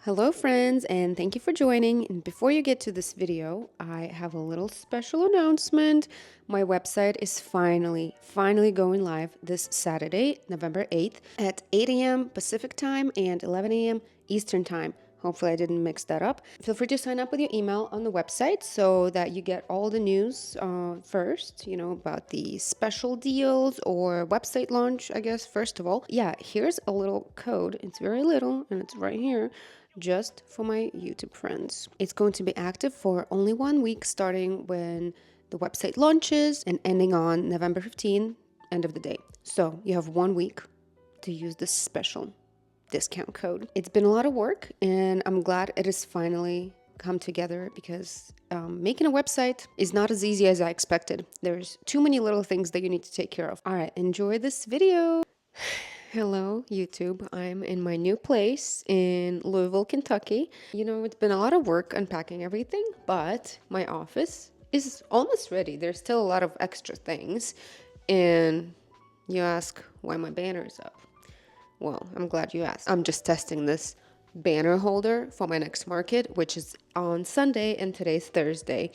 Hello friends, and thank you for joining. And before you get to this video, I have a little special announcement. My website is finally going live this Saturday, November 8th at 8 a.m. Pacific time and 11 a.m. Eastern time. Hopefully I didn't mix that up. Feel free to sign up with your email on the website so that you get all the news first, about the special deals or website launch, I guess, first of all. Yeah, here's a little code. It's very little and it's right here just for my YouTube friends. It's going to be active for only 1 week, starting when the website launches and ending on November 15th, end of the day. So you have 1 week to use this special discount code. It's been a lot of work, and I'm glad it has finally come together because making a website is not as easy as I expected. There's too many little things that you need to take care of. All right, enjoy this video. Hello, YouTube. I'm in my new place in Louisville, Kentucky. It's been a lot of work unpacking everything, but my office is almost ready. There's still a lot of extra things. And you ask why my banner is up. Well, I'm glad you asked. I'm just testing this banner holder for my next market, which is on Sunday, and today's Thursday.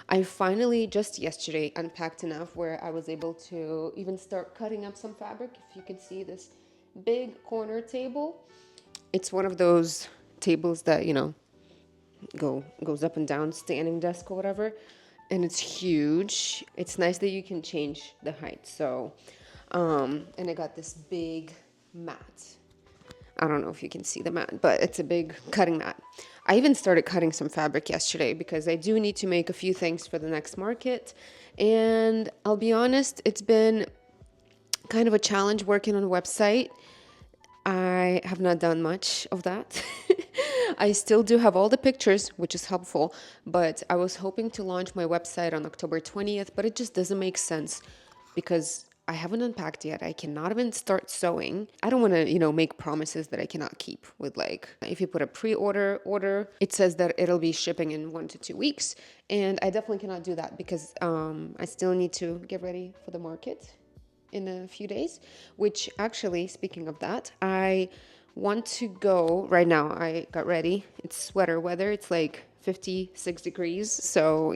I finally, just yesterday, unpacked enough where I was able to even start cutting up some fabric. If you can see this big corner table, it's one of those tables that goes up and down, standing desk or whatever, and it's huge. It's nice that you can change the height. So and I got this big mat. I don't know if you can see the mat, but it's a big cutting mat. I even started cutting some fabric yesterday because I do need to make a few things for the next market. And I'll be honest, it's been kind of a challenge working on a website. I have not done much of that. I still do have all the pictures, which is helpful, but I was hoping to launch my website on October 20th, but it just doesn't make sense because I haven't unpacked yet. I cannot even start sewing. I don't want to, make promises that I cannot keep with, like, if you put a order, it says that it'll be shipping in 1 to 2 weeks. And I definitely cannot do that because I still need to get ready for the market in a few days, which actually, speaking of that, I want to go right now. I got ready. It's sweater weather. It's like 56 degrees. So,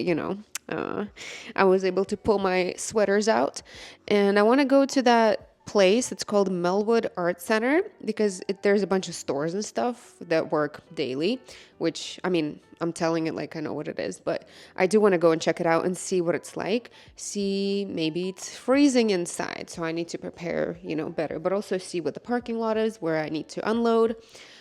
I was able to pull my sweaters out, and I want to go to that place. It's called Melwood Art Center because there's a bunch of stores and stuff that work daily, which, I mean, I'm telling it like I know what it is, but I do want to go and check it out and see what it's like. See, maybe it's freezing inside, so I need to prepare, better, but also see what the parking lot is where I need to unload,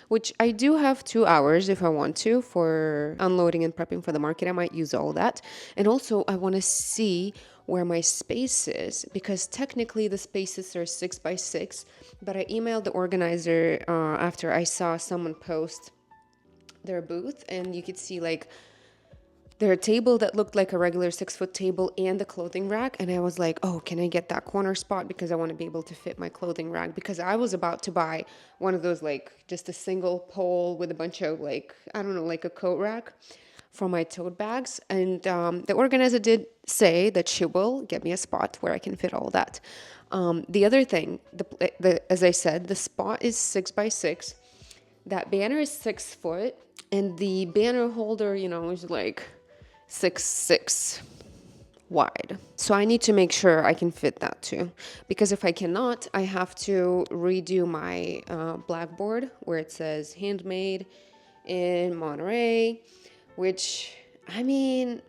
which I do have 2 hours if I want to for unloading and prepping for the market. I might use all that. And also I want to see where my space is because technically the spaces are 6x6, but I emailed the organizer after I saw someone post their booth, and you could see like their table that looked like a regular 6-foot table and the clothing rack. And I was like, oh, can I get that corner spot? Because I want to be able to fit my clothing rack, because I was about to buy one of those, like just a single pole with a bunch of like, I don't know, like a coat rack for my tote bags. And the organizer did say that she will get me a spot where I can fit all that. The other thing, as I said, the spot is 6x6. That banner is 6 foot, and the banner holder, is like 6'6" wide. So I need to make sure I can fit that too, because if I cannot, I have to redo my blackboard where it says handmade in Monterey, which, I mean,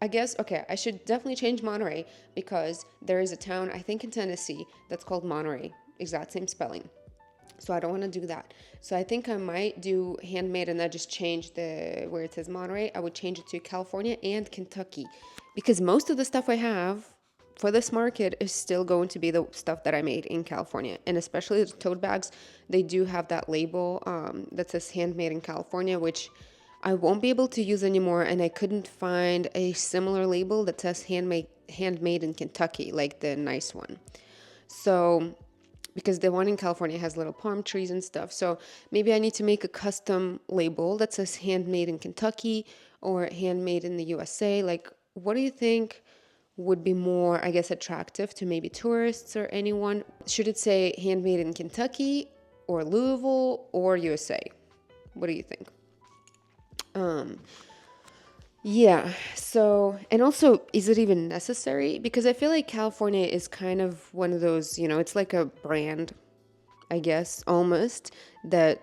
I guess, okay, I should definitely change Monterey because there is a town, I think in Tennessee, that's called Monterey, exact same spelling. So I don't want to do that. So I think I might do handmade and then just change where it says Monterey, I would change it to California and Kentucky, because most of the stuff I have for this market is still going to be the stuff that I made in California. And especially the tote bags, they do have that label that says handmade in California, which I won't be able to use anymore. And I couldn't find a similar label that says handmade in Kentucky, like the nice one. So because the one in California has little palm trees and stuff. So maybe I need to make a custom label that says handmade in Kentucky or handmade in the USA. Like, what do you think would be more, I guess, attractive to maybe tourists or anyone? Should it say handmade in Kentucky or Louisville or USA? What do you think? Um, yeah. So, and also, is it even necessary? Because I feel like California is kind of one of those, it's like a brand, I guess, almost, that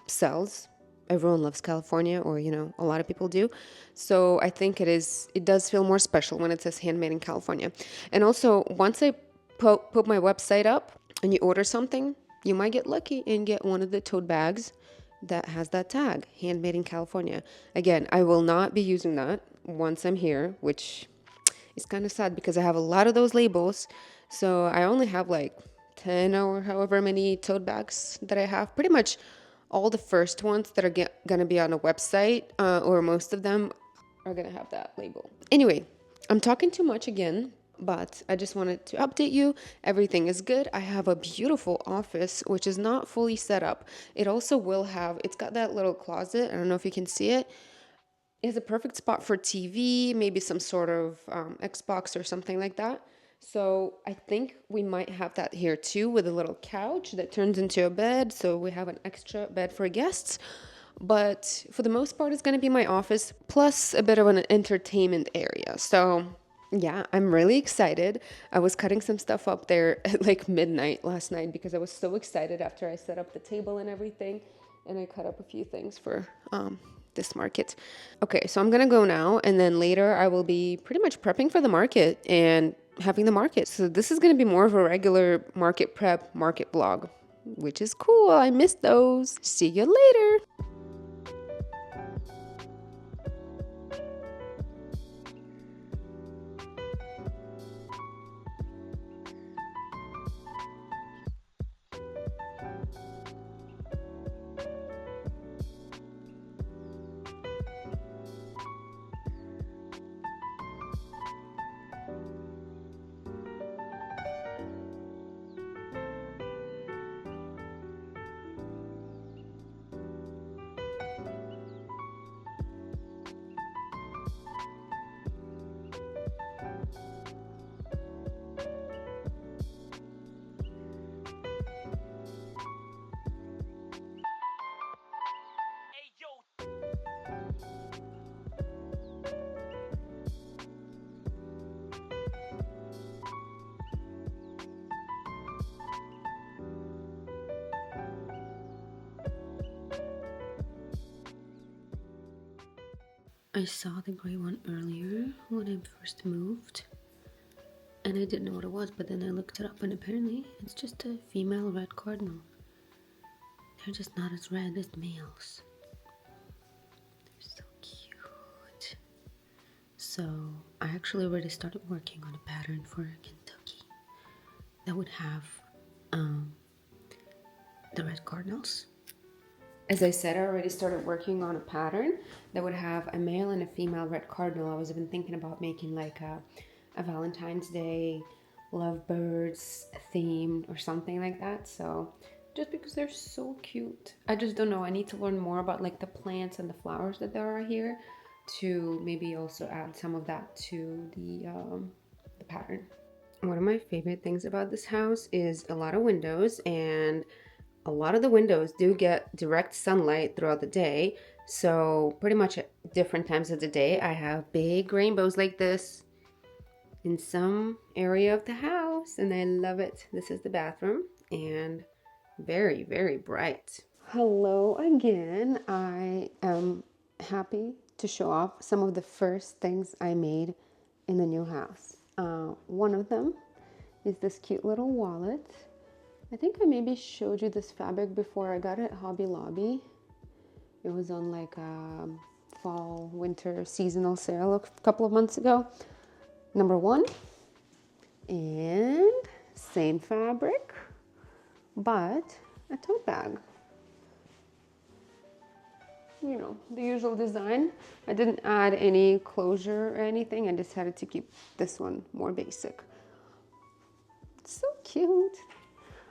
sells. Everyone loves California, or, a lot of people do. So I think it does feel more special when it says handmade in California. And also, once I put my website up and you order something, you might get lucky and get one of the tote bags that has that tag, handmade in California. Again, I will not be using that once I'm here, which is kind of sad because I have a lot of those labels. So I only have like 10 or however many tote bags that I have. Pretty much all the first ones that are going to be on a website, or most of them, are going to have that label. Anyway, I'm talking too much again, but I just wanted to update you. Everything is good. I have a beautiful office, which is not fully set up. It also will have, it's got that little closet. I don't know if you can see it. It's a perfect spot for TV, maybe some sort of Xbox or something like that. So I think we might have that here too, with a little couch that turns into a bed. So we have an extra bed for guests. But for the most part, it's going to be my office plus a bit of an entertainment area. So yeah, I'm really excited. I was cutting some stuff up there at like midnight last night because I was so excited after I set up the table and everything. And I cut up a few things for this market. Okay, so I'm gonna go now, and then later I will be pretty much prepping for the market and having the market. So this is gonna be more of a regular market prep, market vlog, which is cool. I miss those. See you later. I saw the gray one earlier when I first moved, and I didn't know what it was, but then I looked it up, and apparently it's just a female red cardinal. They're just not as red as males. They're so cute. So I actually already started working on a pattern for Kentucky that would have the red cardinals. As I said, I already started working on a pattern that would have a male and a female red cardinal. I was even thinking about making like a Valentine's Day lovebirds themed or something like that. So just because they're so cute. I just don't know. I need to learn more about like the plants and the flowers that there are here to maybe also add some of that to the pattern. One of my favorite things about this house is a lot of windows, and a lot of the windows do get direct sunlight throughout the day. So pretty much at different times of the day, I have big rainbows like this in some area of the house, and I love it. This is the bathroom, and very, very bright. Hello again. I am happy to show off some of the first things I made in the new house. One of them is this cute little wallet. I think I maybe showed you this fabric before. I got it at Hobby Lobby. It was on like a fall, winter seasonal sale a couple of months ago. Number one. And same fabric, but a tote bag. You know, the usual design. I didn't add any closure or anything. I decided to keep this one more basic. So cute.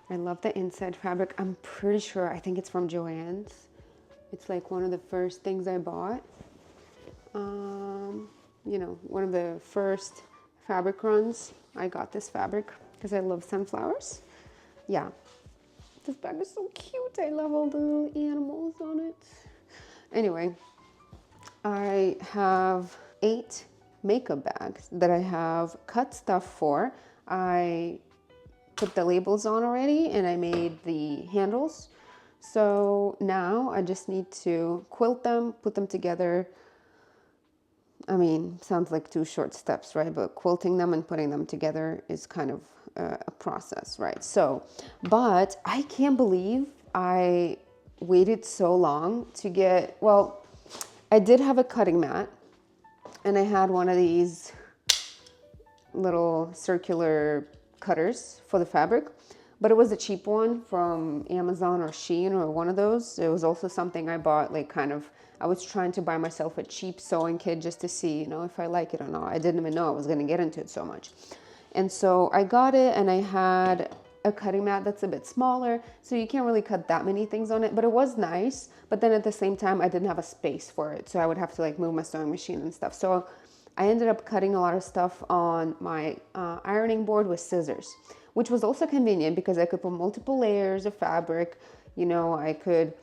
I love the inside fabric. I'm pretty sure, I think it's from Joann's. It's like one of the first things I bought. You know, one of the first fabric runs. I got this fabric because I love sunflowers. Yeah, this bag is so cute. I love all the little animals on it. Anyway, I have 8 makeup bags that I have cut stuff for. I put the labels on already and I made the handles. So now I just need to quilt them, put them together. I mean, sounds like 2 short steps, right? But quilting them and putting them together is kind of a process, right? So, but I can't believe I waited so long to get, well, I did have a cutting mat and I had one of these little circular cutters for the fabric, but it was a cheap one from Amazon or Shein or one of those. It was also something I bought, like kind of, I was trying to buy myself a cheap sewing kit just to see, you know, if I like it or not. I didn't even know I was going to get into it so much. And so I got it and I had a cutting mat that's a bit smaller, so you can't really cut that many things on it, but it was nice. But then at the same time, I didn't have a space for it, so I would have to like move my sewing machine and stuff. So I ended up cutting a lot of stuff on my ironing board with scissors, which was also convenient because I could put multiple layers of fabric. You know, I could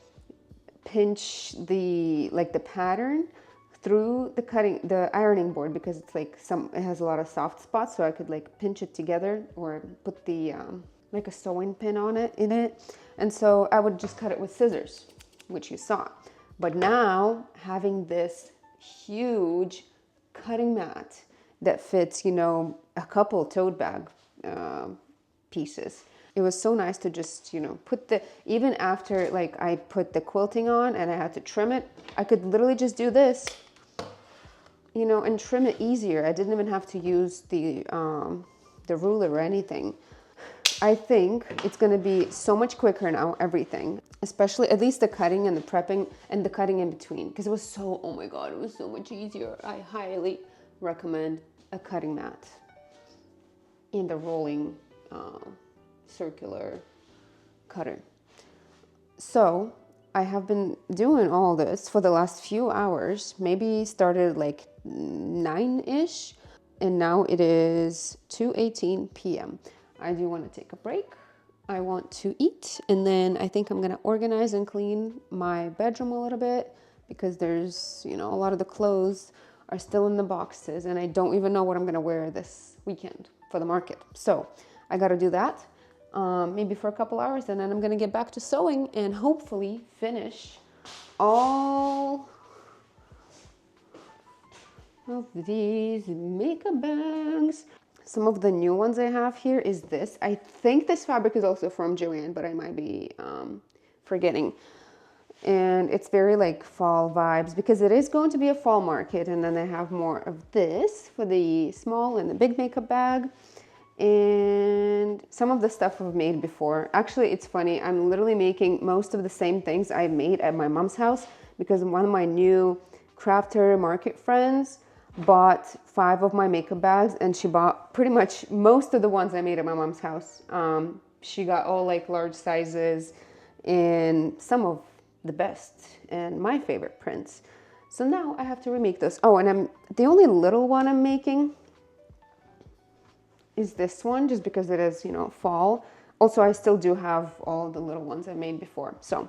pinch the pattern through the ironing board because it's like it has a lot of soft spots, so I could like pinch it together or put the like a sewing pin on it in it. And so I would just cut it with scissors, which you saw. But now having this huge cutting mat that fits, you know, a couple tote bag pieces. It was so nice to just, you know, even after like I put the quilting on and I had to trim it, I could literally just do this, you know, and trim it easier. I didn't even have to use the ruler or anything. I think it's going to be so much quicker now, everything, especially at least the cutting and the prepping and the cutting in between, because it was so, oh my God, it was so much easier. I highly recommend a cutting mat and the rolling circular cutter. So I have been doing all this for the last few hours, maybe started like 9-ish, and now it is 2:18 p.m. I do want to take a break. I want to eat, and then I think I'm going to organize and clean my bedroom a little bit because there's, you know, a lot of the clothes are still in the boxes and I don't even know what I'm going to wear this weekend for the market. So I got to do that maybe for a couple hours, and then I'm going to get back to sewing and hopefully finish all of these makeup bags. Some of the new ones I have here is this. I think this fabric is also from Joanne, but I might be forgetting. And it's very like fall vibes because it is going to be a fall market. And then I have more of this for the small and the big makeup bag. And some of the stuff I've made before. Actually, it's funny. I'm literally making most of the same things I made at my mom's house because one of my new crafter market friends bought 5 of my makeup bags, and she bought pretty much most of the ones I made at my mom's house. She got all like large sizes and some of the best and my favorite prints. So now I have to remake those. Oh, and the only little one I'm making is this one, just because it is, you know, fall. Also, I still do have all the little ones I made before. So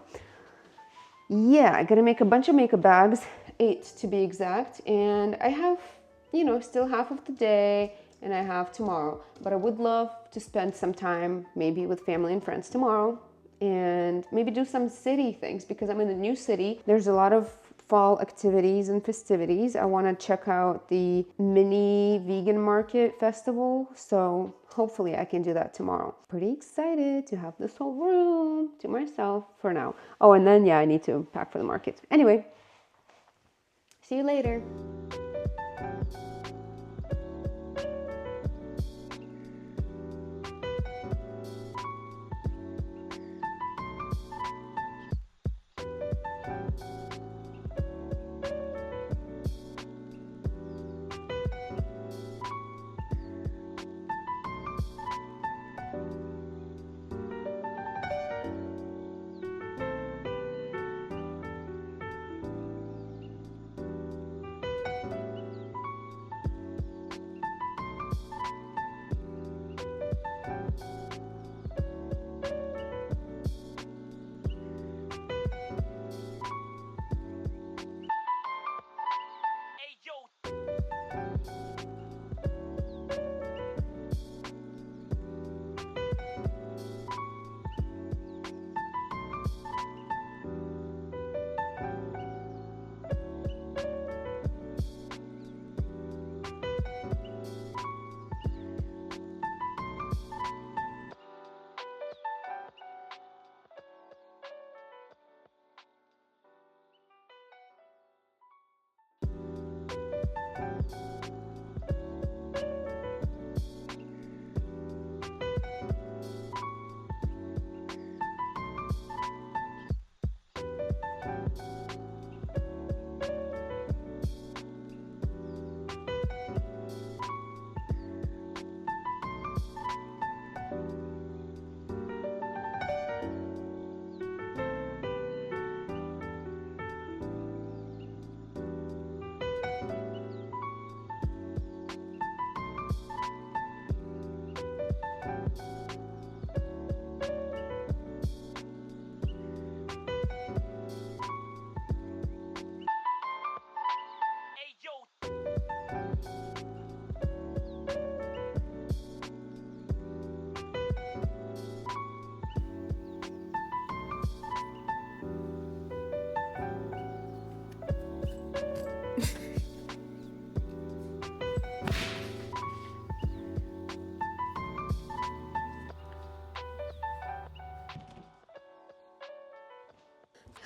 yeah, I'm gonna make a bunch of makeup bags, 8 to be exact, and I have, you know, still half of the day and I have tomorrow, but I would love to spend some time maybe with family and friends tomorrow and maybe do some city things because I'm in a new city. There's a lot of fall activities and festivities. I want to check out the mini vegan market festival, so hopefully I can do that tomorrow. Pretty excited to have this whole room to myself for now. Oh, and then yeah, I need to pack for the market. Anyway, see you later.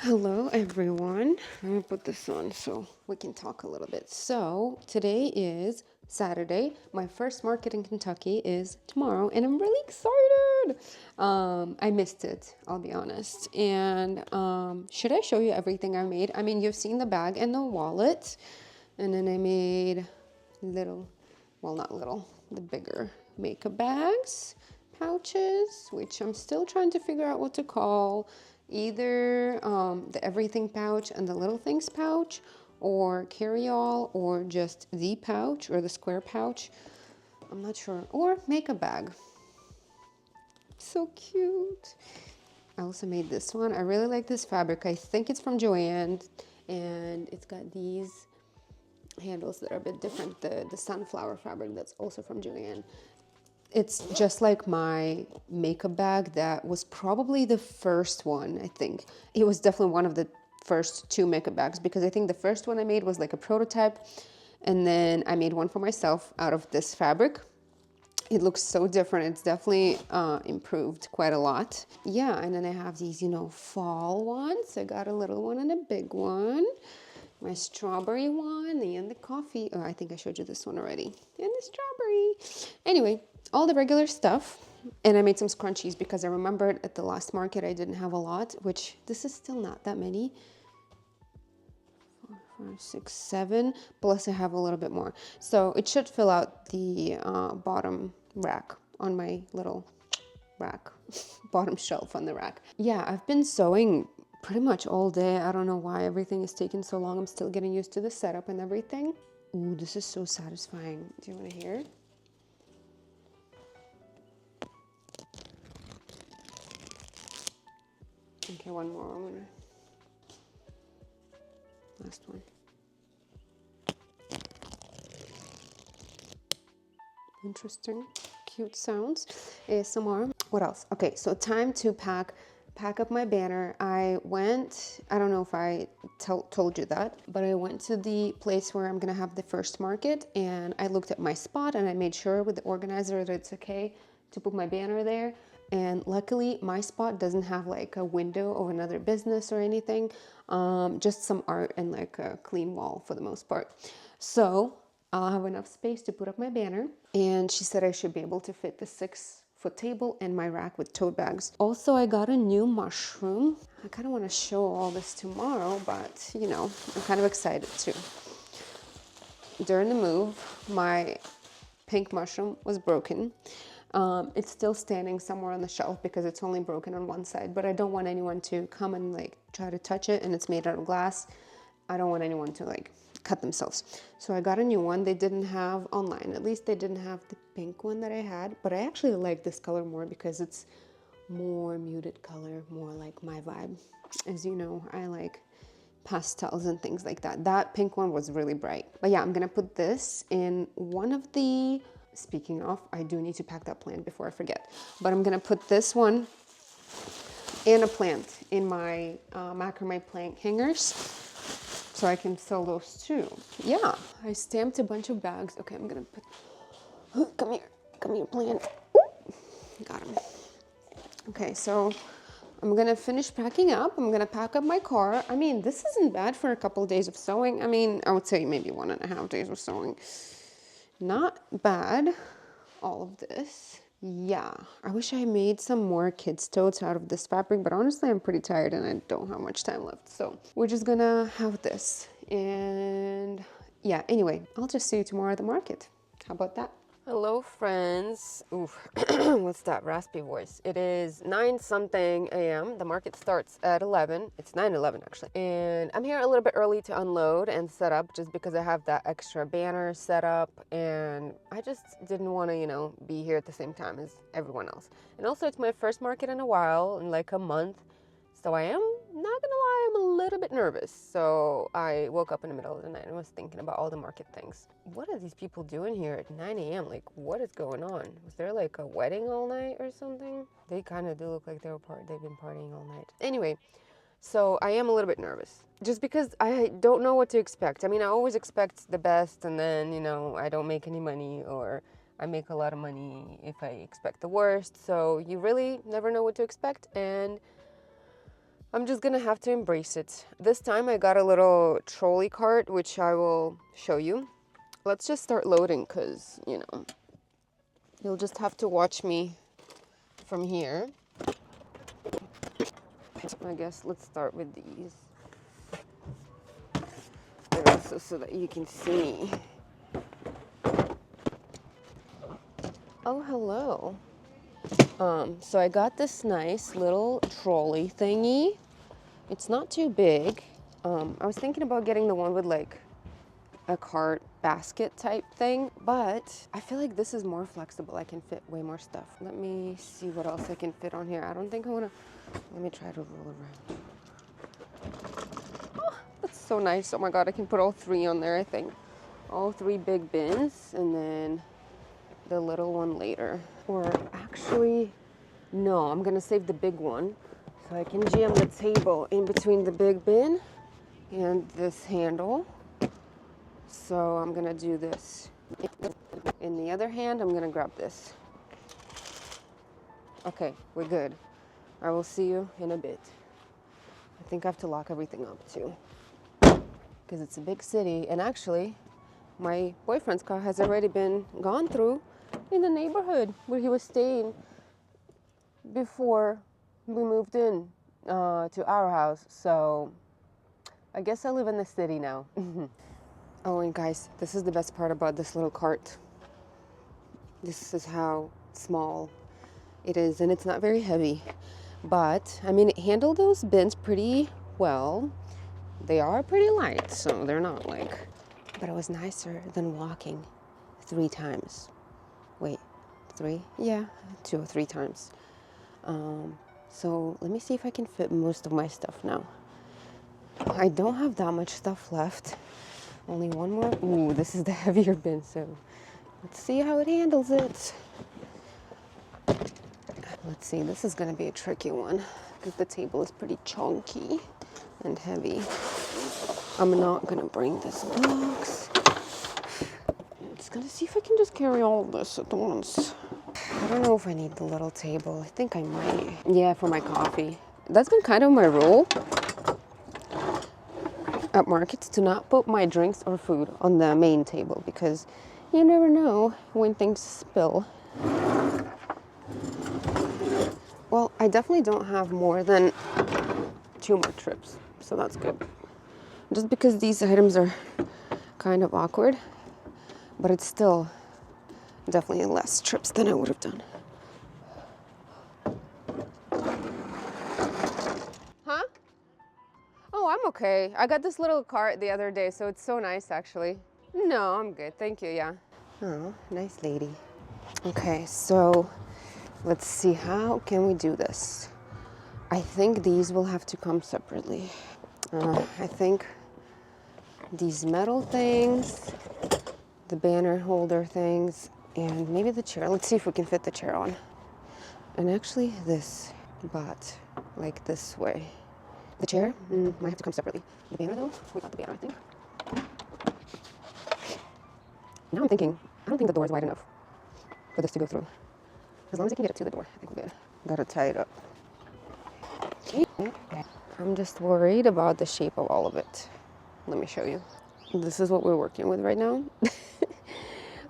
Hello, everyone. Let me put this on so we can talk a little bit. So, today is Saturday. My first market in Kentucky is tomorrow, and I'm really excited. I missed it, I'll be honest. And should I show you everything I made? I mean, you've seen the bag and the wallet, and then I made little, well, not little, the bigger makeup bags, pouches, which I'm still trying to figure out what to call. Either the everything pouch and the little things pouch, or carry-all, or just the pouch or the square pouch. I'm not sure. Or makeup bag. So cute. I also made this one. I really like this fabric. I think it's from Joann, and it's got these handles that are a bit different. The sunflower fabric that's also from Joann. It's just like my makeup bag that was probably the first one, I think. It was definitely one of the first two makeup bags, because I think the first one I made was like a prototype, and then I made one for myself out of this fabric. It looks so different. It's definitely improved quite a lot. Yeah, and then I have these, fall ones. I got a little one and a big one. My strawberry one and the coffee. Oh, I think I showed you this one already. And the strawberry. Anyway, all the regular stuff. And I made some scrunchies because I remembered at the last market I didn't have a lot, which this is still not that many. 4, 5, 6, 7. Plus I have a little bit more. So it should fill out the bottom rack on my little rack, bottom shelf on the rack. Yeah, I've been sewing pretty much all day. I don't know why everything is taking so long. I'm still getting used to the setup and everything. Ooh, this is so satisfying. Do you want to hear? Okay, one more. Last one. Interesting, cute sounds. ASMR. What else? Okay, so time to pack up my banner. I don't know if I told you that, but I went to the place where I'm gonna have the first market, and I looked at my spot and I made sure with the organizer that it's okay to put my banner there. And luckily my spot doesn't have like a window of another business or anything, just some art and like a clean wall for the most part. So I'll have enough space to put up my banner. And she said I should be able to fit the 6-foot table and my rack with tote bags. Also, I got a new mushroom. I kind of want to show all this tomorrow, but I'm kind of excited too. During the move, my pink mushroom was broken. It's still standing somewhere on the shelf because it's only broken on one side, but I don't want anyone to come and like try to touch it, and it's made out of glass. I don't want anyone to like cut themselves. So I got a new one. They didn't have online, at least they didn't have the pink one that I had, but I actually like this color more because it's more muted color, more like my vibe. As you know, I like pastels and things like that. That pink one was really bright. But yeah, I'm gonna put this in one of the, speaking of, I do need to pack that plant before I forget, but I'm gonna put this one and a plant in my macrame plant hangers, so I can sell those too. Yeah, I stamped a bunch of bags. Okay, I'm gonna put, come here, plant. Got him. Okay, so I'm gonna finish packing up. I'm gonna pack up my car. I mean, this isn't bad for a couple of days of sewing. I mean, I would say maybe 1.5 days of sewing. Not bad, all of this. Yeah, I wish I made some more kids' totes out of this fabric, but honestly, I'm pretty tired and I don't have much time left. So we're just gonna have this. And yeah, anyway, I'll just see you tomorrow at the market. How about that? Hello, friends. Oof, what's that raspy voice? It is 9-something a.m. The market starts at 11. It's 9:11 actually. And I'm here a little bit early to unload and set up just because I have that extra banner set up, and I just didn't want to, be here at the same time as everyone else. And also it's my first market in a while, in like a month. So I am, not gonna lie, I'm a little bit nervous. So I woke up in the middle of the night and was thinking about all the market things. What are these people doing here at 9 a.m.? Like, what is going on? Was there like a wedding all night or something? They kind of do look like they've been partying all night. Anyway, so I am a little bit nervous. Just because I don't know what to expect. I mean, I always expect the best, and then, I don't make any money, or I make a lot of money if I expect the worst. So you really never know what to expect, and I'm just gonna have to embrace it. This time I got a little trolley cart, which I will show you. Let's just start loading because, you know, you'll just have to watch me from here. I guess let's start with these. And also so that you can see. Oh, hello. So I got this nice little trolley thingy. It's not too big. I was thinking about getting the one with like a cart basket type thing, but I feel like this is more flexible. I can fit way more stuff. Let me see what else I can fit on here. I don't think I want to. Let me try to roll around. Oh, that's so nice. Oh my God, I can put all three on there, I think. All three big bins and then the little one later. Or actually, no, I'm gonna save the big one so I can jam the table in between the big bin and this handle. So I'm gonna do this. In the other hand, I'm gonna grab this. Okay, we're good. I will see you in a bit. I think I have to lock everything up too, because it's a big city. And actually, my boyfriend's car has already been gone through in the neighborhood where he was staying before we moved in to our house. So I guess I live in the city now. Oh, and guys, this is the best part about this little cart. This is how small it is, and it's not very heavy. But, I mean, it handled those bins pretty well. They are pretty light, so they're not like... But it was nicer than walking 3 times. Wait, 3? Yeah, 2 or 3 times. So let me see if I can fit most of my stuff now. I don't have that much stuff left. Only one more. Ooh, this is the heavier bin, so let's see how it handles it. Let's see, this is gonna be a tricky one because the table is pretty chunky and heavy. I'm not gonna bring this box. I'm just gonna see if I can just carry all of this at once. I don't know if I need the little table. I think I might. Yeah, for my coffee. That's been kind of my rule at markets, to not put my drinks or food on the main table because you never know when things spill. Well, I definitely don't have more than 2 more trips, so that's good. Just because these items are kind of awkward, but it's still definitely less trips than I would have done. Huh? Oh, I'm okay. I got this little cart the other day, so it's so nice, actually. No, I'm good. Thank you, yeah. Oh, nice lady. Okay, so let's see, how can we do this? I think these will have to come separately. I think these metal things, the banner holder things, and maybe the chair. Let's see if we can fit the chair on. And actually this, but like this way. The chair might have to come separately. The banner though, we got the banner, I think. Now I'm thinking, I don't think the door is wide enough for this to go through. As long as I can get it to the door, I think we're good. Gotta tie it up. I'm just worried about the shape of all of it. Let me show you. This is what we're working with right now.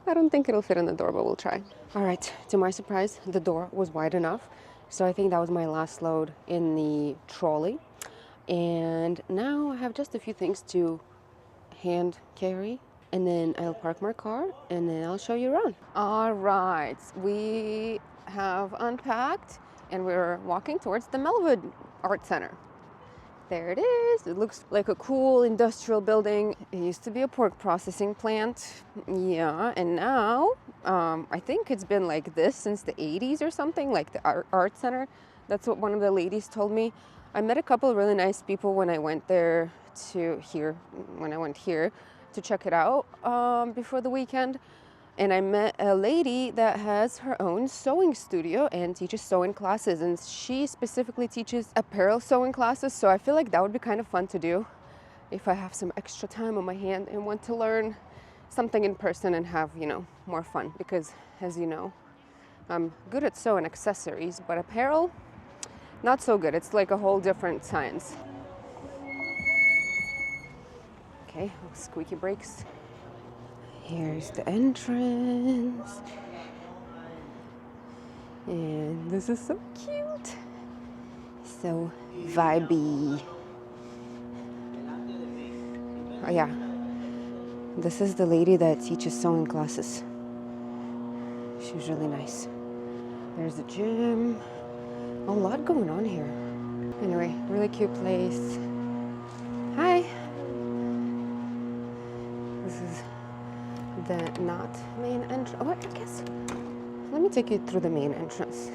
I don't think it'll fit in the door, but we'll try. All right, to my surprise, the door was wide enough. So I think that was my last load in the trolley. And now I have just a few things to hand carry, and then I'll park my car and then I'll show you around. All right, we have unpacked and we're walking towards the Melwood Art Center. There it is. It looks like a cool industrial building. It used to be a pork processing plant. Yeah, and now I think it's been like this since the 80s or something, like the art center. That's what one of the ladies told me. I met a couple of really nice people when I went here to check it out before the weekend. And I met a lady that has her own sewing studio and teaches sewing classes. And she specifically teaches apparel sewing classes. So I feel like that would be kind of fun to do if I have some extra time on my hand and want to learn something in person and have, you know, more fun. Because as you know, I'm good at sewing accessories, but apparel, Not so good. It's like a whole different science. Okay, squeaky brakes. Here's the entrance. And this is so cute. So vibey. Oh yeah. This is the lady that teaches sewing classes. She's really nice. There's the gym. A lot going on here. Anyway, really cute place. Hi. This is the not main entrance. Oh, I guess. Let me take you through the main entrance.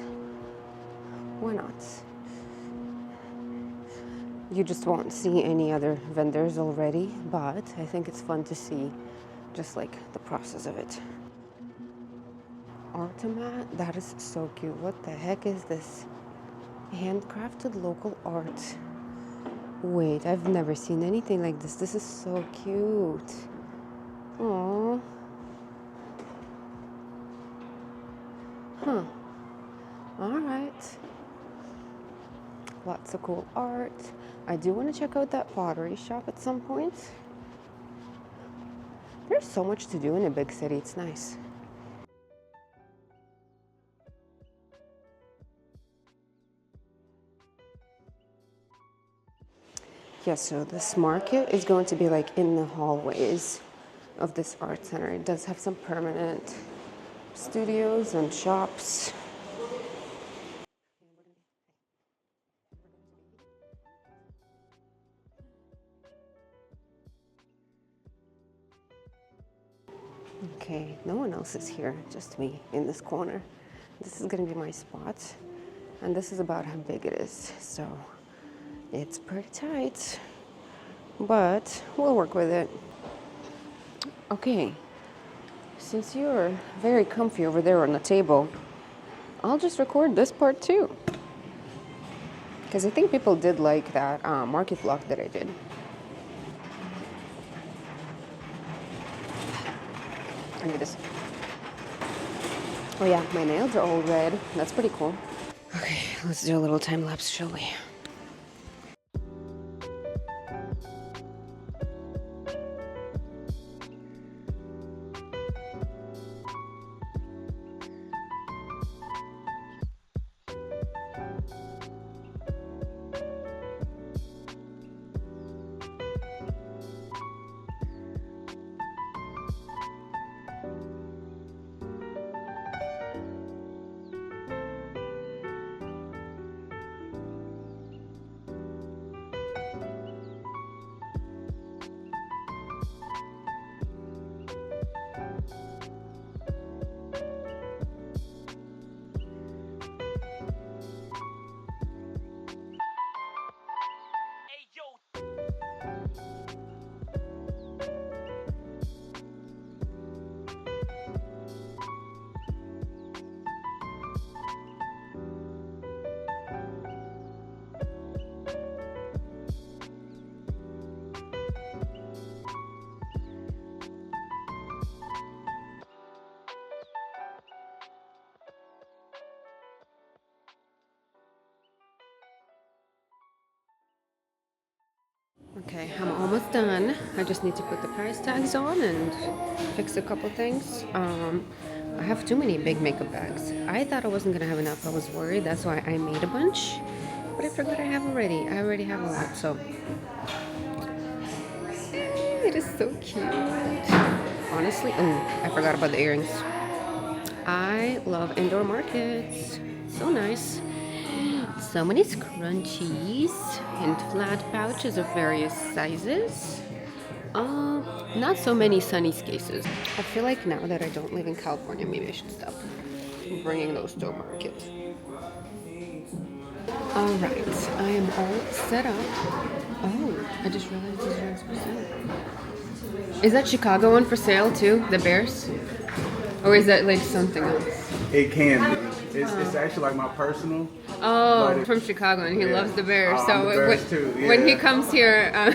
Why not? You just won't see any other vendors already, but I think it's fun to see just like the process of it. Artomat, that is so cute. What the heck is this? Handcrafted local art. Wait, I've never seen anything like this. This is so cute. Aww. Huh. Alright. Lots of cool art. I do want to check out that pottery shop at some point. There's so much to do in a big city. It's nice. Yeah, so this market is going to be like in the hallways of this art center. It does have some permanent studios and shops. Okay, no one else is here, just me in this corner. This is gonna be my spot, and this is about how big it is, so it's pretty tight, but we'll work with it. Okay, since you're very comfy over there on the table, I'll just record this part too, because I think people did like that market vlog that I did. I need this. Oh yeah, my nails are all red. That's pretty cool. Okay, let's do a little time lapse, shall we? Okay, I'm almost done. I just need to put the price tags on and fix a couple things. I have too many big makeup bags. I thought I wasn't gonna have enough. I was worried. That's why I made a bunch. But I forgot I have already. I already have a lot, so. It is so cute. Honestly, oh, I forgot about the earrings. I love indoor markets. So nice. So many scrunchies and flat pouches of various sizes. Not so many Sunny's cases. I feel like now that I don't live in California, maybe I should stop bringing those to a market. Alright, I am all set up. Oh, I just realized these ones for sale. Is that Chicago one for sale too? The Bears? Or is that like something else? It can be. It's actually like my personal. Oh, from Chicago, and he loves the Bears. So the Bears too, yeah. When he comes here, I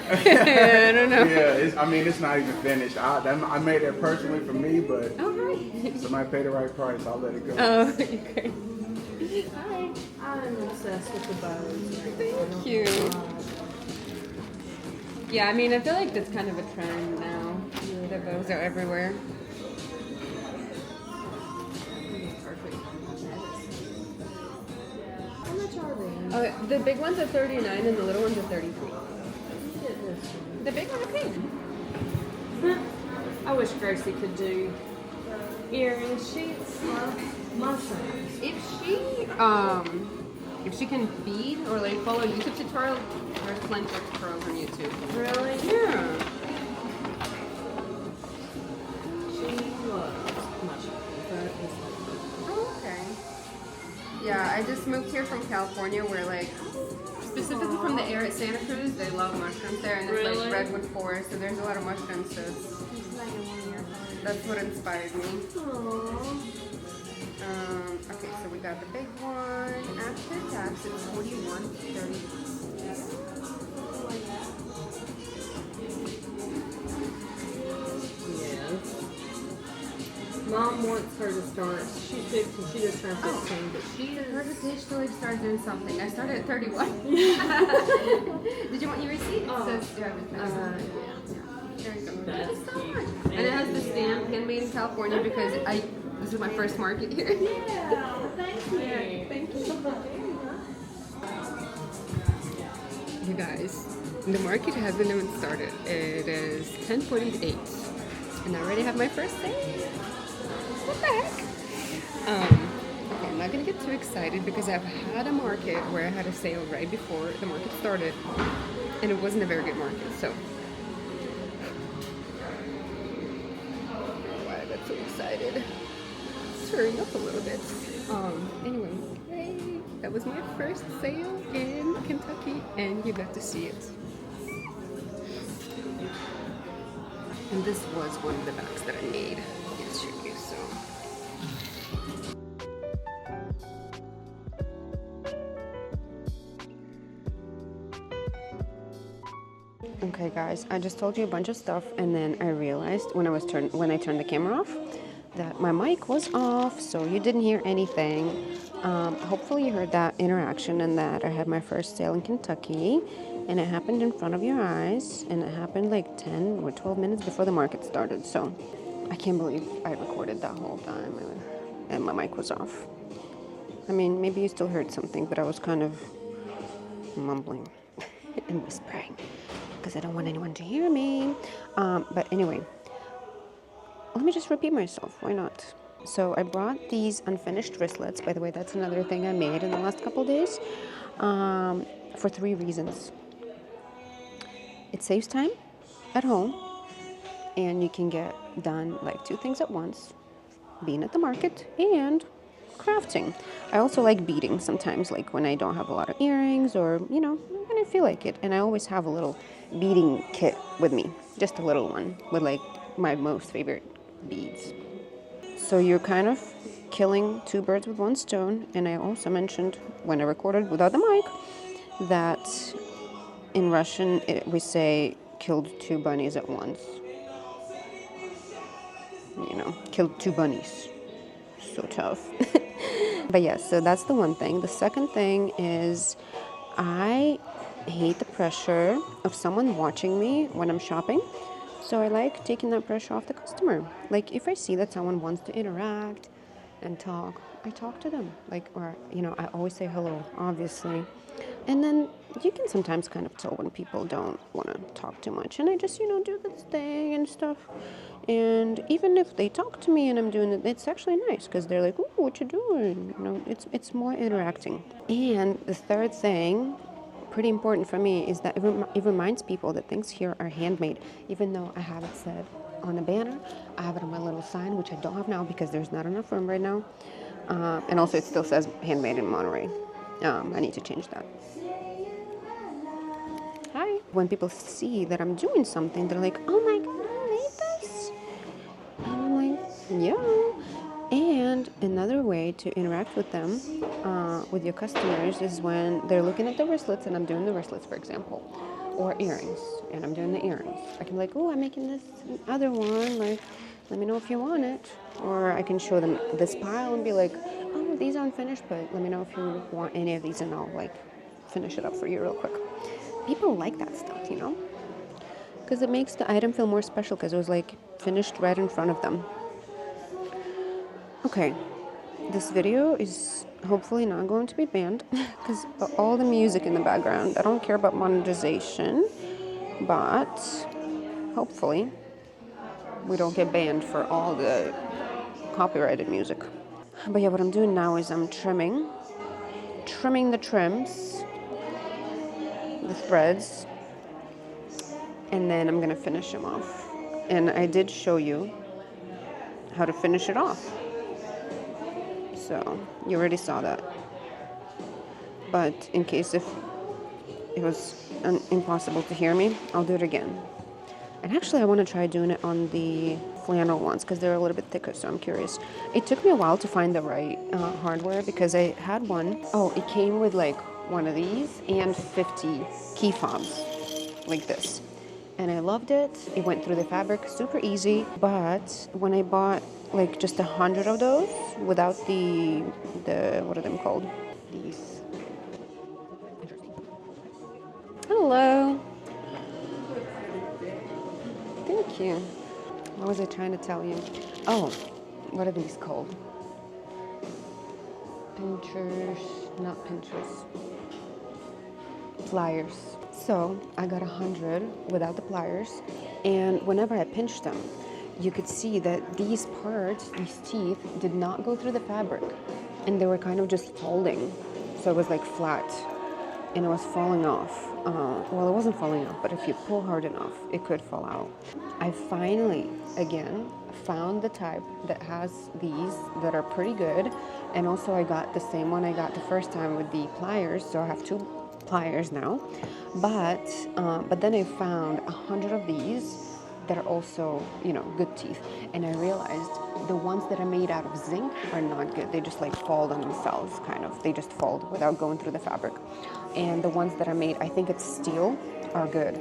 don't know. Yeah, I mean, it's not even finished. I made that personally for me, but Oh, right. somebody paid the right price. I'll let it go. Oh, okay. Hi. I'm obsessed with the bows. Thank you. Yeah, I mean, I feel like that's kind of a trend now. The bows are everywhere. Perfect. How much are they? The big ones are 39 and the little ones are 33. Get this one. The big one are pink. I wish Gracie could do earrings. She's my size. If she can bead or like follow a YouTube tutorial, there's plenty of tutorials on YouTube. Really? Yeah. She loves my but it's Oh, okay. Yeah, I just moved here from California where like specifically from the area at Santa Cruz, they love mushrooms there and it's Really? like redwood forest, so there's a lot of mushrooms, so that's what inspired me. Okay, so we got the big one. After tax, it's 41.30. Yes. Mom wants her to start. She's 15. She just turned 15, but she is. Her digitally start doing something. I started at 31. Did you want your receipt? It says, do you have it? Yeah. There you go. That's Thank you so cute. much. And it has the stamp, handmade in California, because this is my first market here. Yeah. Thank you. Thank you. You guys, the market hasn't even started. It is 10:48, and I already have my first sale. What the heck? Okay, I'm not gonna get too excited because I've had a market where I had a sale right before the market started, and it wasn't a very good market. So, why I got so excited? Tearing up a little bit. Anyway, yay! That was my first sale in Kentucky, and you got to see it. And this was one of the bags that I made yesterday, so. Okay guys, I just told you a bunch of stuff and then I realized when I turned the camera off that my mic was off, so you didn't hear anything. Hopefully you heard that interaction and that I had my first sale in Kentucky and it happened in front of your eyes and it happened like 10 or 12 minutes before the market started, so I can't believe I recorded that whole time and my mic was off. I mean, maybe you still heard something, but I was kind of mumbling and whispering because I don't want anyone to hear me. But anyway, let me just repeat myself. Why not? So I brought these unfinished wristlets. By the way, that's another thing I made in the last couple of days for 3 reasons. It saves time at home, and you can get done like 2 things at once, being at the market and crafting. I also like beading sometimes, like when I don't have a lot of earrings or, you know, when I feel like it. And I always have a little beading kit with me, just a little one with like my most favorite beads. So you're kind of killing 2 birds with 1 stone. And I also mentioned when I recorded without the mic that in Russian we say killed 2 bunnies at once. You know, killed 2 bunnies. So tough. But yes, so that's the one thing. The second thing is I hate the pressure of someone watching me when I'm shopping. So I like taking that pressure off the customer. Like if I see that someone wants to interact and talk, I talk to them. Like, or, you know, I always say hello, obviously. And then you can sometimes kind of tell when people don't want to talk too much. And I just, you know, do this thing and stuff. And even if they talk to me and I'm doing it, it's actually nice because they're like, "Ooh, what you doing?" You know, it's more interacting. And the third thing, pretty important for me, is that it reminds people that things here are handmade, even though I have it said on the banner. I have it on my little sign, which I don't have now because there's not enough room right now. And also it still says handmade in Monterey. I need to change that. Hi. When people see that I'm doing something, they're like, "Oh my God, I made this." And I'm like, yeah. And another way to interact with them, with your customers, is when they're looking at the wristlets and I'm doing the wristlets, for example, or earrings, and I'm doing the earrings. I can be like, "Oh, I'm making this other one. Like, let me know if you want it." Or I can show them this pile and be like, "Oh, have these unfinished, but let me know if you want any of these and I'll like finish it up for you real quick. People like that stuff, you know? Because it makes the item feel more special because it was like finished right in front of them. Okay, this video is hopefully not going to be banned because all the music in the background. I don't care about monetization, but hopefully we don't get banned for all the copyrighted music. But yeah, what I'm doing now is I'm trimming the trims, the threads, and then I'm gonna finish them off. And I did show you how to finish it off. So you already saw that. But in case if it was impossible to hear me, I'll do it again. And actually I want to try doing it on the flannel ones because they're a little bit thicker, so I'm curious. It took me a while to find the right hardware because I had one. Oh, it came with like one of these and 50 key fobs like this. And I loved it. It went through the fabric super easy. But when I bought like just 100 of those without the what are them called? These. Hello. Thank you. What was I trying to tell you? Oh, what are these called? Pinchers, not pinchers. Pliers. So I got 100 without the pliers, and whenever I pinched them, you could see that these parts, these teeth, did not go through the fabric, and they were kind of just folding. So it was like flat, and it was falling off. Well, it wasn't falling off, but if you pull hard enough, it could fall out. I finally, again, found the type that has these that are pretty good, and also I got the same one I got the first time with the pliers, so I have two pliers now. But then I found 100 of these that are also, you know, good teeth, and I realized the ones that are made out of zinc are not good. They just like fold on themselves, kind of. They just fold without going through the fabric. And the ones that are made, I think it's steel, are good.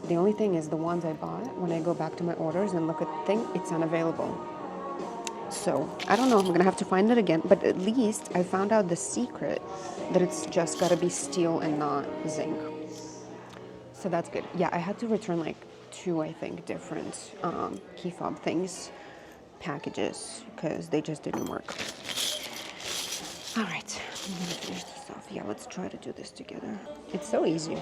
The only thing is the ones I bought, when I go back to my orders and look at the thing, it's unavailable. So I don't know, I'm gonna have to find it again, but at least I found out the secret that it's just gotta be steel and not zinc. So that's good. Yeah, I had to return like 2, I think, different key fob things, packages, because they just didn't work. All right, I'm gonna finish this off. Yeah, let's try to do this together. It's so easy.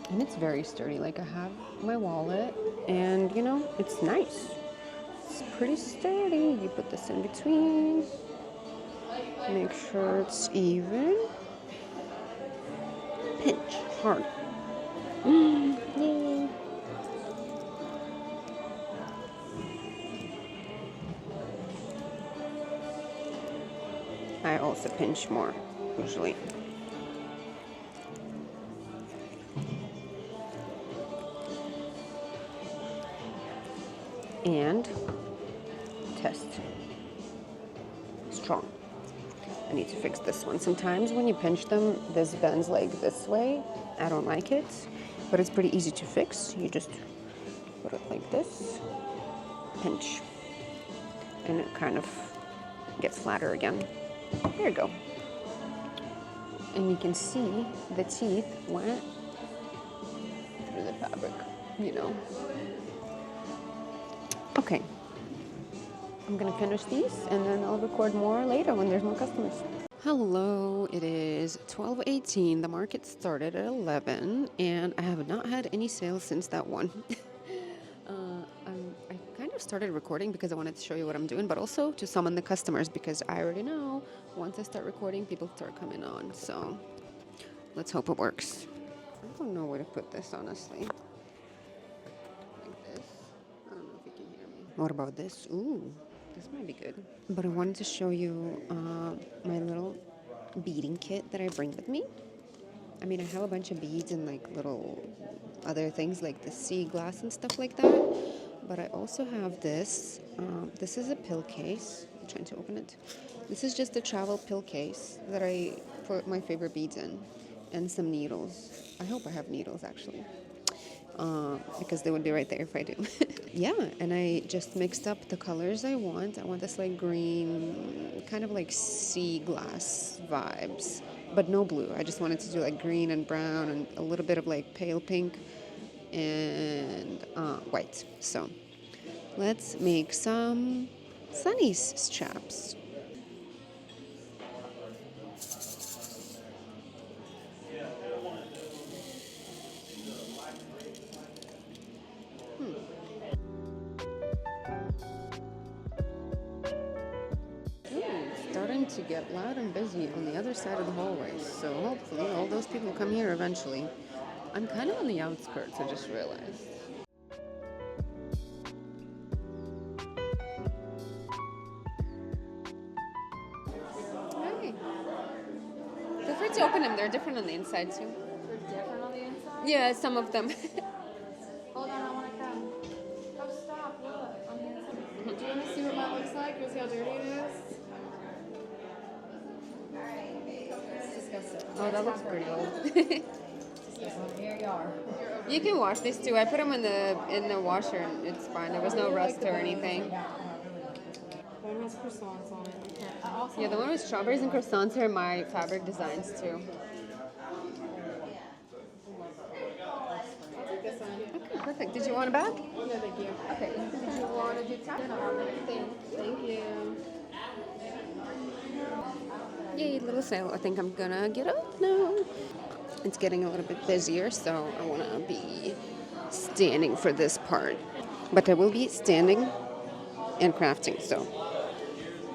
And it's very sturdy. Like I have my wallet and you know, it's nice. It's pretty sturdy. You put this in between. Make sure it's even. Pinch hard. Yay. I also pinch more, usually. And test. Strong. I need to fix this one. Sometimes when you pinch them, this bends like this way. I don't like it, but it's pretty easy to fix. You just put it like this, pinch, and it kind of gets flatter again. There you go. And you can see the teeth went through the fabric, you know. Okay, I'm gonna finish these and then I'll record more later when there's more customers. Hello, it is 12:18. The market started at 11 and I have not had any sales since that one. I kind of started recording because I wanted to show you what I'm doing, but also to summon the customers because I already know once I start recording, people start coming on. So let's hope it works. I don't know where to put this, honestly. Like this. I don't know if you can hear me. What about this? Ooh, this might be good. But I wanted to show you my little beading kit that I bring with me. I mean, I have a bunch of beads and like little other things like the sea glass and stuff like that. But I also have this. This is a pill case. I'm trying to open it. This is just a travel pill case that I put my favorite beads in and some needles. I hope I have needles actually. because they would be right there if I do. Yeah, and I just mixed up the colors I want. I want this like green, kind of like sea glass vibes, but no blue. I just wanted to do like green and brown and a little bit of like pale pink and white. So let's make some sunnies straps. Ooh, it's starting to get loud and busy on the other side of the hallway, so hopefully all those people come here eventually. I'm kind of on the outskirts, I just realized. Hey. Feel free to open them, they're different on the inside too. They're different on the inside? Yeah, some of them. Hold on, I want to come. Oh, stop. Look. On the inside. Do you want to see what mine looks like? You want to see how dirty it is? It's disgusting. Oh, that looks pretty old. Here you are. You can wash these too. I put them in the washer and it's fine. There was no rust or anything. One has croissants on it. Yeah, the one with strawberries and croissants are my fabric designs too. Take this one. Okay, perfect. Did you want a bag? No, thank you. Okay. Did you want to do top? Thank you. Yay, little sale. I think I'm gonna get up now. It's getting a little bit busier, so I want to be standing for this part. But I will be standing and crafting, so.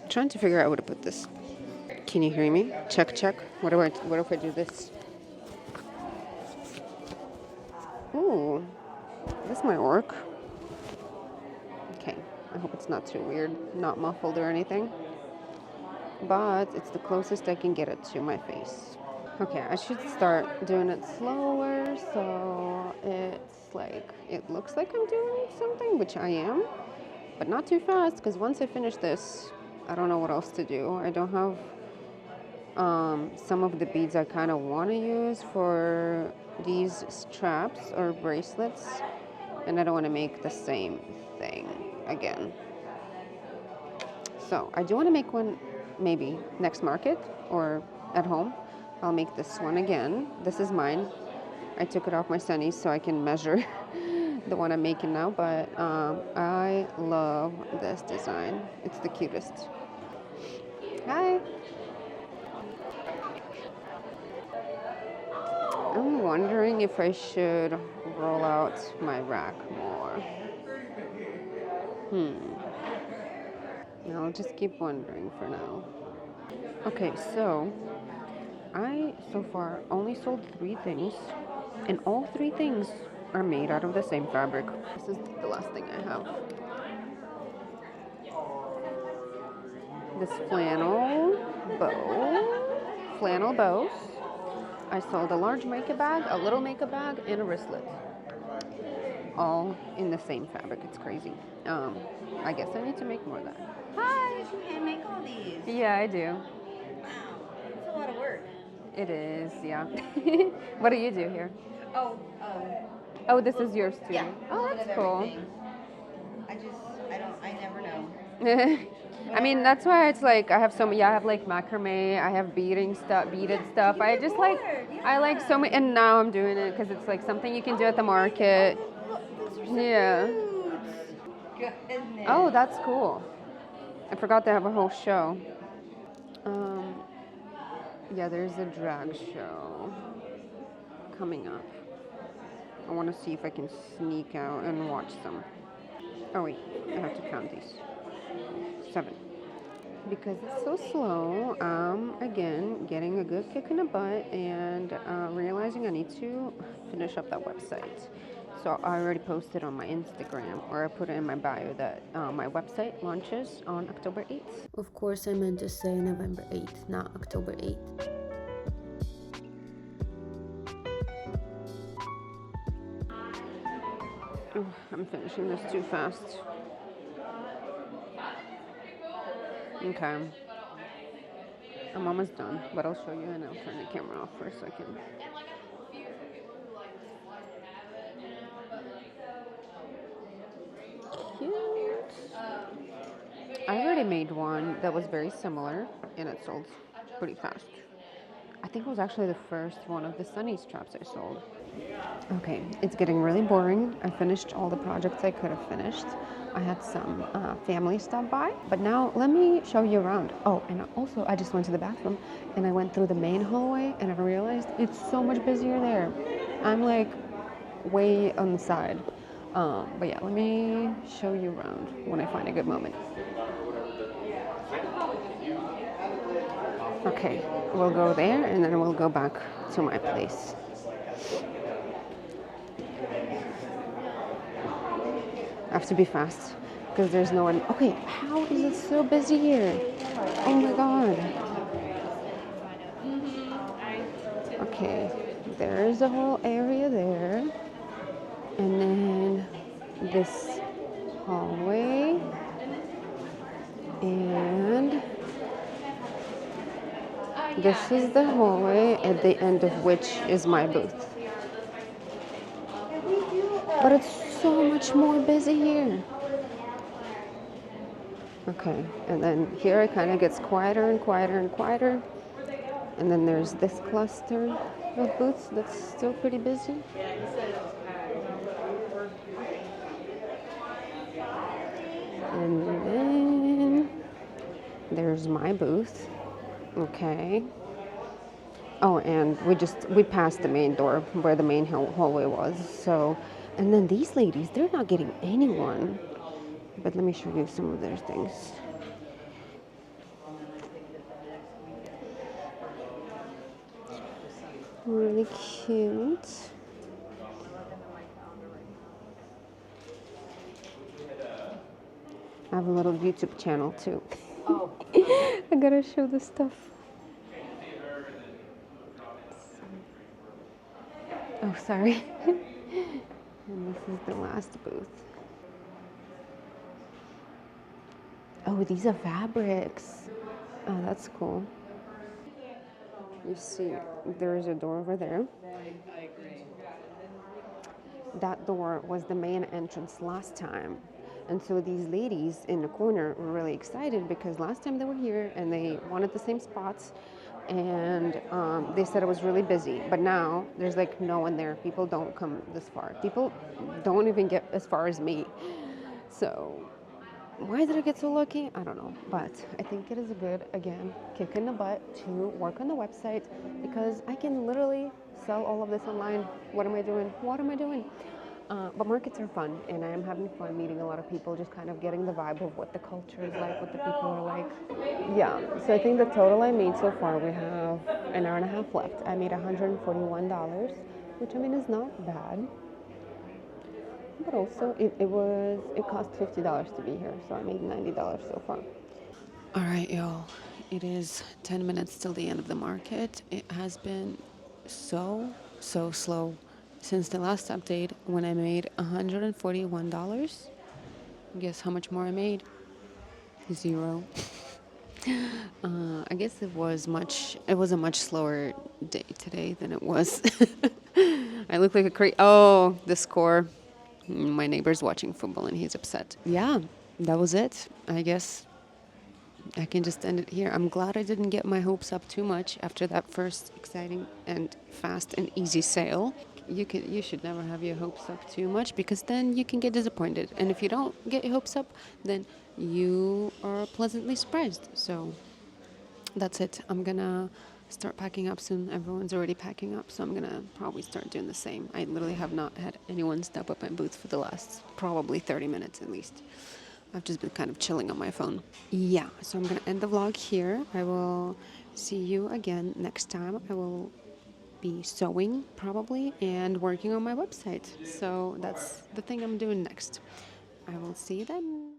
Trying to figure out where to put this. Can you hear me? Check, check. What if I do this? Ooh, this might work. Okay, I hope it's not too weird, not muffled or anything. But it's the closest I can get it to my face. Okay, I should start doing it slower so it's like, it looks like I'm doing something, which I am, but not too fast because once I finish this, I don't know what else to do. I don't have some of the beads I kind of want to use for these straps or bracelets, and I don't want to make the same thing again. So I do want to make one maybe next market or at home. I'll make this one again. This is mine. I took it off my sunnies so I can measure the one I'm making now, but I love this design. It's the cutest. Hi. I'm wondering if I should roll out my rack more. I'll just keep wondering for now. Okay, so I so far only sold 3 things, and all 3 things are made out of the same fabric. This is the last thing I have. This flannel bows. I sold a large makeup bag, a little makeup bag, and a wristlet. All in the same fabric. It's crazy. I guess I need to make more of that. Hi, did you hand make all these? Yeah, I do. Wow, it's a lot of work. It is, yeah. What do you do here? Oh, Oh, this is yours too. yeah. Oh, a little that's bit of cool. everything. I never know. I mean, that's why it's like I have so many. Yeah, I have like macrame. I have beaded stuff. I just like, I like so many. And now I'm doing it because it's like something you can do at the market. Look, those are so Yeah. cute. Goodness. Oh, that's cool. I forgot they have a whole show. Yeah, there's a drag show coming up. I want to see if I can sneak out and watch some. Oh wait, I have to count these. 7. Because it's so slow, again, getting a good kick in the butt and realizing I need to finish up that website. So I already posted on my Instagram, or I put it in my bio that my website launches on October 8th. Of course, I meant to say November 8th, not October 8th. Oh, I'm finishing this too fast. Okay. I'm almost done, but I'll show you and I'll turn the camera off for a second. I made one that was very similar and it sold pretty fast. I think it was actually the first one of the sunny straps I sold. Okay, it's getting really boring. I finished all the projects I could have finished. I had some family stop by, but now let me show you around. Oh, and also I just went to the bathroom and I went through the main hallway and I realized it's so much busier there. I'm like way on the side. But yeah, let me show you around when I find a good moment. Okay, we'll go there and then we'll go back to my place. I have to be fast because there's no one. Okay, how is it so busy here? Oh my god. Okay, there's a whole area there. And then this hallway. And this is the hallway at the end of which is my booth. But it's so much more busy here. Okay, and then here it kind of gets quieter and quieter and quieter. And then there's this cluster of booths that's still pretty busy. And then there's my booth. Okay. Oh, and we passed the main door where the main hallway was. So, and then these ladies, they're not getting anyone. But let me show you some of their things. Really cute. I have a little YouTube channel too. Oh. I gotta show this stuff. Oh, sorry. And this is the last booth. Oh, these are fabrics. Oh, that's cool. You see, there is a door over there. That door was the main entrance last time. And so these ladies in the corner were really excited because last time they were here and they wanted the same spots and they said it was really busy. But now there's like no one there. People don't come this far. People don't even get as far as me. So why did I get so lucky? I don't know. But I think it is a good, again, kick in the butt to work on the website because I can literally sell all of this online. What am I doing? What am I doing? But markets are fun, and I am having fun meeting a lot of people, just kind of getting the vibe of what the culture is like, what the people are like. Yeah, so I think the total I made so far, we have an hour and a half left. I made $141, which I mean is not bad. But also, it cost $50 to be here, so I made $90 so far. All right, y'all. It is 10 minutes till the end of the market. It has been so slow since the last update when I made $141. Guess how much more I made? 0. I guess it was a much slower day today than it was. I look like a crazy. Oh, the score. My neighbor's watching football and he's upset. Yeah, that was it. I guess I can just end it here. I'm glad I didn't get my hopes up too much after that first exciting and fast and easy sale. You should never have your hopes up too much because then you can get disappointed. And if you don't get your hopes up, then you are pleasantly surprised. So that's it. I'm gonna start packing up soon. Everyone's already packing up, so I'm gonna probably start doing the same. I literally have not had anyone stop at my booth for the last probably 30 minutes at least. I've just been kind of chilling on my phone. Yeah, so I'm gonna end the vlog here. I will see you again next time. I will be sewing probably and working on my website. So that's the thing I'm doing next. I will see you then.